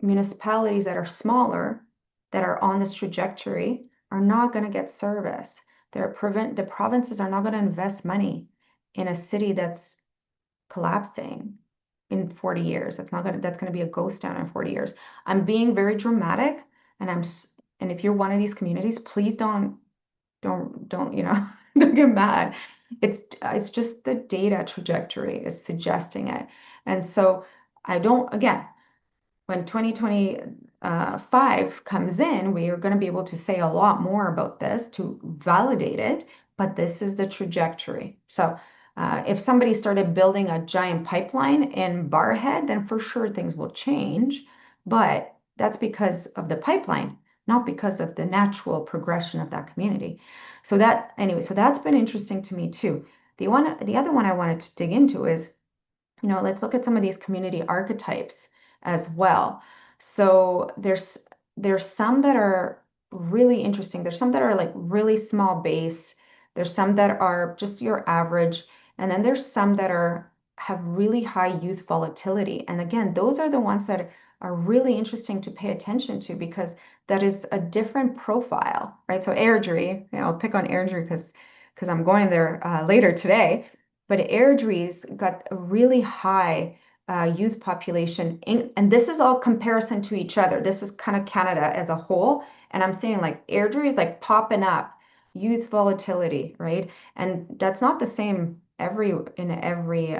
municipalities that are smaller, that are on this trajectory, are not going to get service. The provinces are not going to invest money in a city that's collapsing in 40 years. That's going to be a ghost town in 40 years. I'm being very dramatic, and if you're one of these communities, please don't don't don't get mad. It's just the data trajectory is suggesting it. And so again, when 2025 comes in, we are going to be able to say a lot more about this to validate it. but this is the trajectory. So if somebody started building a giant pipeline in Barhead, then for sure things will change. But that's because of the pipeline, not because of the natural progression of that community. So that anyway, so that's been interesting to me too. The other one I wanted to dig into is, let's look at some of these community archetypes as well. So there's some that are really interesting. There's some that are like really small base. There's some that are just your average, and then there's some that have really high youth volatility. And again, those are the ones that are really interesting to pay attention to because that is a different profile, right? So Airdrie, I'll pick on Airdrie because I'm going there later today. But Airdrie's got a really high youth population, and this is all comparison to each other. This is kind of Canada as a whole, and I'm saying like Airdrie is like popping up youth volatility, right? And that's not the same in every.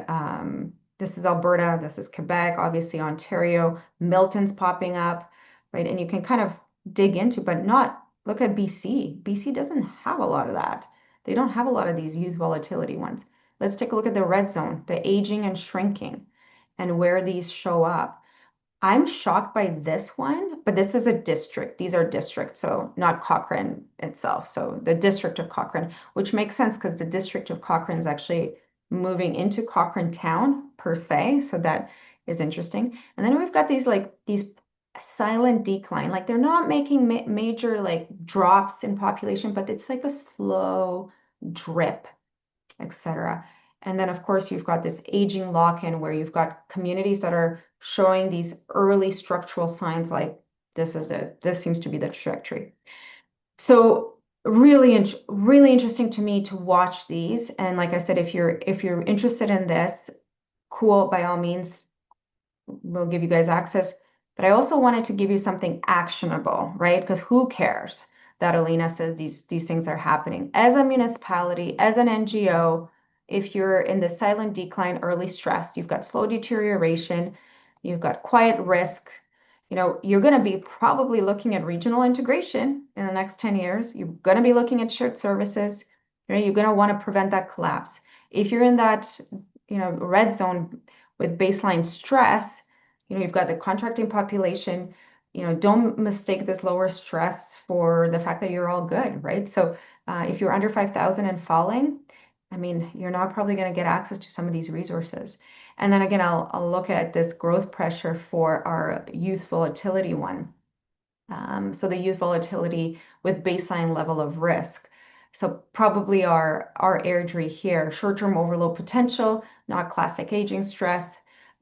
This is Alberta, this is Quebec, obviously Ontario, Milton's popping up, right? And you can kind of dig into, but not look at BC. BC doesn't have a lot of that. They don't have a lot of these youth volatility ones. Let's take a look at the red zone, the aging and shrinking, and where these show up. I'm shocked by this one, but this is a district. These are districts, so not Cochrane itself. So the district of Cochrane, which makes sense because the district of Cochrane is actually moving into Cochrane town per se. So that is interesting. And then we've got these silent decline. Like they're not making major like drops in population, but it's like a slow drip, etc. And then, of course, you've got this aging lock-in where you've got communities that are showing these early structural signs like this seems to be the trajectory. So really interesting to me to watch these. And like I said, if you're interested in this, cool, by all means, we'll give you guys access. But I also wanted to give you something actionable, right? Because who cares that Alina says these things are happening? As a municipality, as an NGO, if you're in the silent decline, early stress, you've got slow deterioration, you've got quiet risk, you're going to be probably looking at regional integration in the next 10 years. You're going to be looking at shared services, right? You're going to want to prevent that collapse. If you're in that, red zone with baseline stress, you've got the contracting population, don't mistake this lower stress for the fact that you're all good, right? So if you're under 5,000 and falling, I mean, you're not probably going to get access to some of these resources. And then again, I'll look at this growth pressure for our youth volatility one. So the youth volatility with baseline level of risk. So probably our Airdrie here, short-term overload potential, not classic aging stress.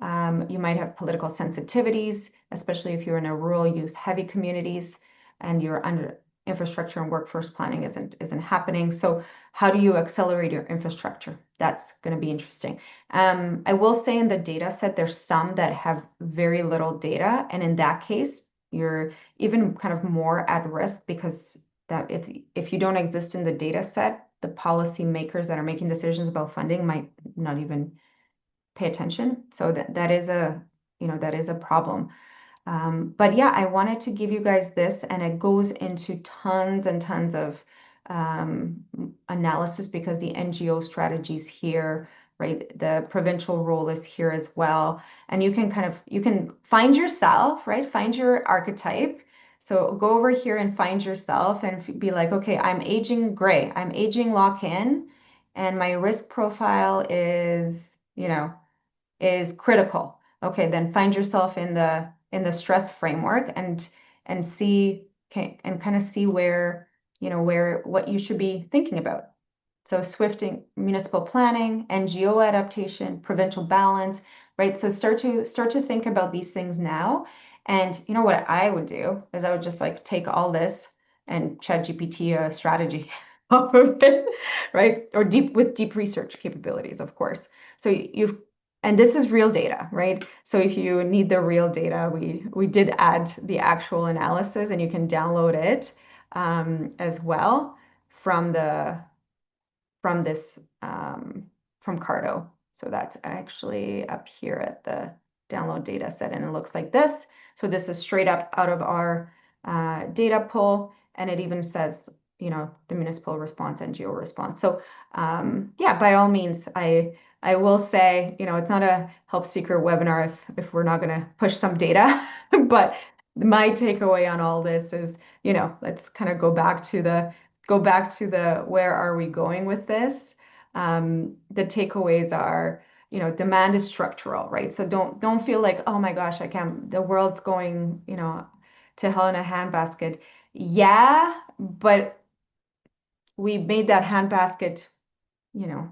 You might have political sensitivities, especially if you're in a rural youth heavy communities and you're under infrastructure and workforce planning isn't happening. So how do you accelerate your infrastructure? That's going to be interesting. I will say in the data set, there's some that have very little data. And in that case, you're even kind of more at risk because that if you don't exist in the data set, the policy makers that are making decisions about funding might not even pay attention. So that is a problem. But yeah, I wanted to give you guys this, and it goes into tons and tons of analysis because the NGO strategies here, right? The provincial role is here as well. And you can find yourself, right? Find your archetype. So go over here and find yourself and be like, okay, I'm aging gray, I'm aging lock in, and my risk profile is critical. Okay, then find yourself in the stress framework and see and kind of see where what you should be thinking about. So swifting municipal planning, NGO adaptation, provincial balance, right? So start to think about these things now. And you know what I would do is I would just like take all this and chat GPT a strategy off of it, right? Or deep research capabilities, of course. So and this is real data, right? So if you need the real data, we did add the actual analysis, and you can download it as well from this from Cardo. So that's actually up here at the download data set, and it looks like this. So this is straight up out of our data pool, and it even says the municipal response, NGO response. So yeah, by all means, I will say, it's not a help seeker webinar if we're not going to push some data, but my takeaway on all this is, let's kind of go back to the where are we going with this? The takeaways are, demand is structural, right? So don't feel like, oh my gosh, I can't, the world's going, to hell in a handbasket. Yeah, but we made that handbasket, you know,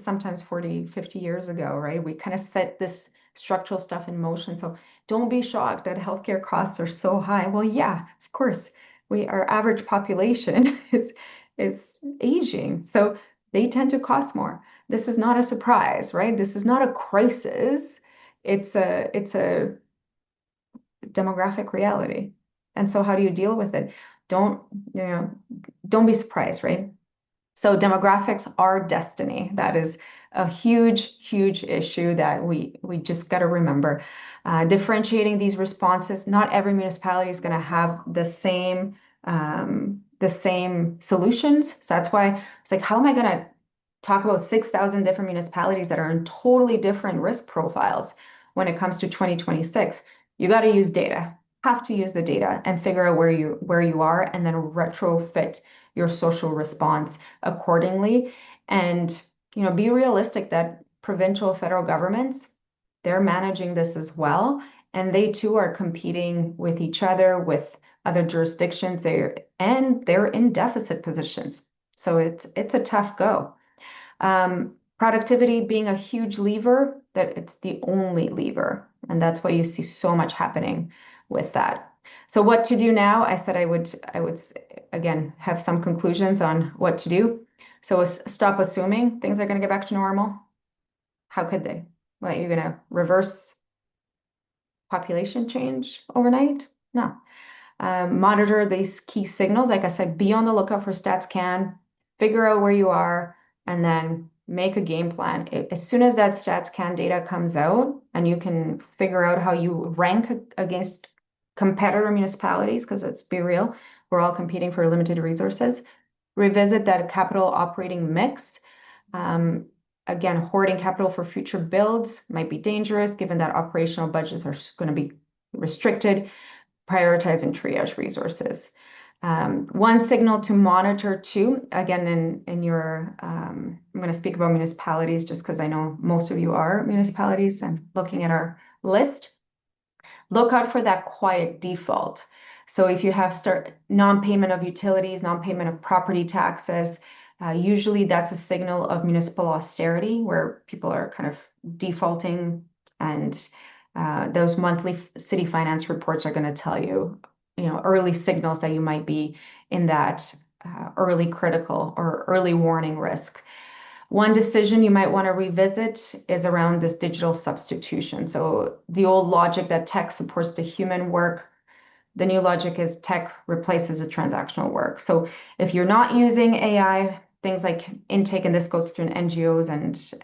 sometimes 40, 50 years ago, right? We kind of set this structural stuff in motion. So don't be shocked that healthcare costs are so high. Well, yeah, of course, our average population is aging, so they tend to cost more. This is not a surprise, right? This is not a crisis. It's a demographic reality. And so how do you deal with it? Don't, you know, don't be surprised, right? So demographics are destiny. That is a huge, huge issue that we just got to remember. Differentiating these responses, not every municipality is going to have the same solutions. So that's why it's like, how am I going to talk about 6,000 different municipalities that are in totally different risk profiles when it comes to 2026? You got to use data. Have to use the data and figure out where you are, and then retrofit your social response accordingly. And be realistic that provincial federal governments, they're managing this as well, and they too are competing with each other, with other jurisdictions. They're in deficit positions, so it's a tough go. Productivity being a huge lever, that it's the only lever. And that's why you see so much happening with that. So what to do now? I said I would again have some conclusions on what to do. So stop assuming things are going to get back to normal. How could they? What, you're going to reverse population change overnight? No. Monitor these key signals. Like I said, be on the lookout for StatsCan, figure out where you are, and then make a game plan. As soon as that StatsCan data comes out and you can figure out how you rank against competitor municipalities, because let's be real, we're all competing for limited resources, revisit that capital operating mix. Again, hoarding capital for future builds might be dangerous given that operational budgets are going to be restricted. Prioritize and triage resources. One signal to monitor too, again, in your, I'm going to speak about municipalities just because I know most of you are municipalities and looking at our list. Look out for that quiet default. So if you have non-payment of utilities, non-payment of property taxes, usually that's a signal of municipal austerity where people are kind of defaulting, and those monthly city finance reports are going to tell you, early signals that you might be in that early critical or early warning risk. One decision you might want to revisit is around this digital substitution. So the old logic that tech supports the human work, the new logic is tech replaces the transactional work. So if you're not using AI, things like intake, and this goes through NGOs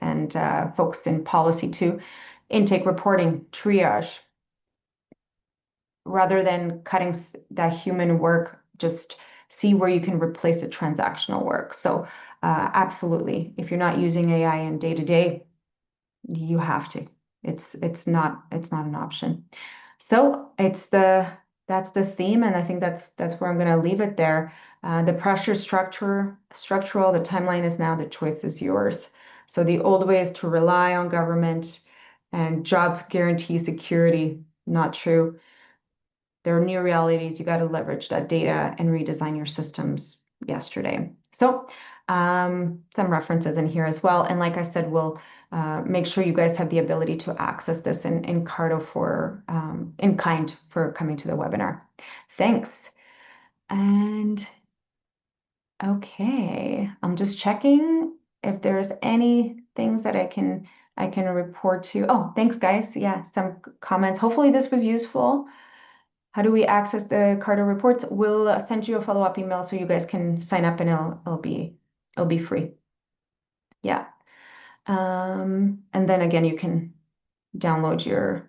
and folks in policy too, intake reporting, triage, rather than cutting that human work, just see where you can replace the transactional work. So absolutely, if you're not using AI in day to day, you have to. It's not an option. So that's the theme, and I think that's where I'm going to leave it there. The pressure structural. The timeline is now. The choice is yours. So the old way is to rely on government and job guarantee security. Not true. There are new realities. You got to leverage that data and redesign your systems yesterday. So some references in here as well. And like I said, we'll make sure you guys have the ability to access this in Cardo in kind for coming to the webinar. Thanks. And okay, I'm just checking if there's any things that I can report to. Oh, thanks guys. Yeah, some comments. Hopefully this was useful. How do we access the Cardo reports? We'll send you a follow-up email so you guys can sign up, and it'll be free. Yeah. And then again, you can download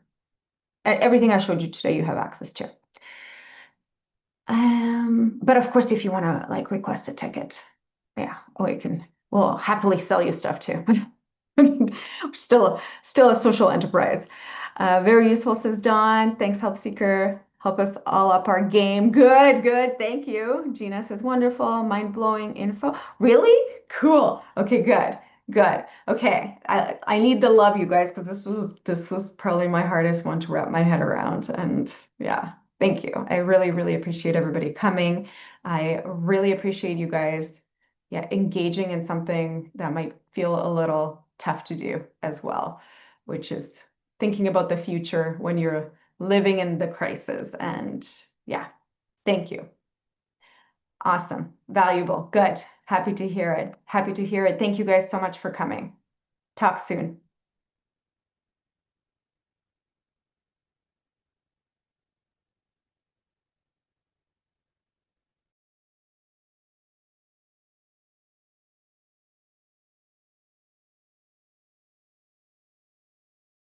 everything I showed you today, you have access to. But of course, if you want to like request a ticket, yeah, we'll happily sell you stuff too. Still a social enterprise. Very useful, says Dawn. Thanks, Help Seeker. Help us all up our game. Good, good. Thank you. Gina says wonderful, mind-blowing info. Really? Cool. Okay, good. Good. Okay. I need the love, you guys, because this was probably my hardest one to wrap my head around. And yeah, thank you. I really, really appreciate everybody coming. I really appreciate you guys, yeah, engaging in something that might feel a little tough to do as well, which is thinking about the future when you're living in the crisis. And yeah, thank you. Awesome. Valuable. Good. Happy to hear it. Happy to hear it. Thank you guys so much for coming. Talk soon.